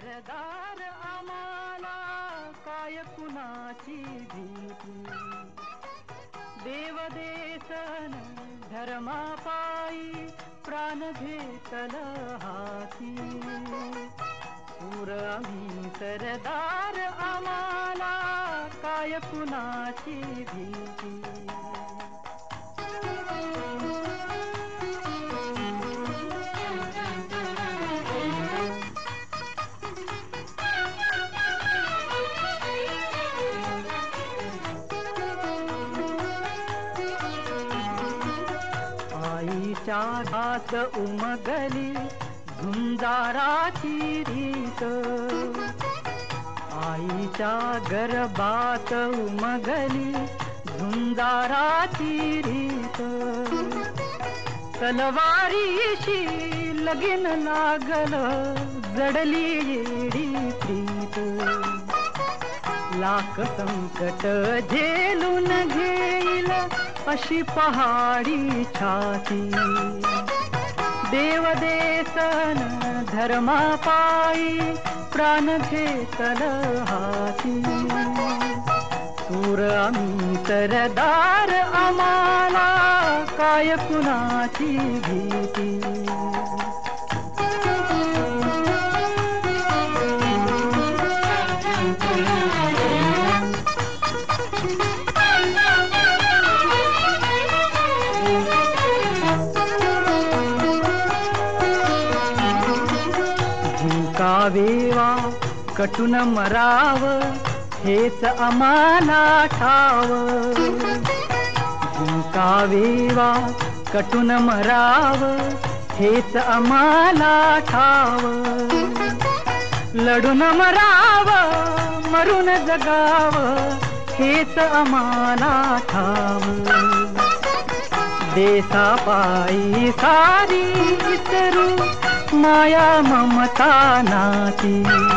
सरदार आम्हाला काय कुणाची भीती, देवदेसन धर्मापायी प्राण घेतल हाती। शूर आम्ही सरदार आम्हाला काय कुणाची भीती। आईच्या घात उमगली झुंजाराची रीत, आईच्या गर्भात उमगली झुंजाराची रीत। तलवारीशी लगीन लागल जडली येडी प्रीत। लाख संकट झेलून घेईल अशी पहाडी छाती। देवदेसन धर्मापायी प्राण घेतल हाती। शूर आम्ही सरदार आम्हाला काय कुणाची भीती। जिंकावेवा कटून मराव हेच आम्हाला ठाव। जिंकावेवा कटून मराव हेच आम्हाला ठाव। लढून मराव मरून जगाव हेच आम्हाला ठाव। देशापायी सारी विसरू माया ममता नाती।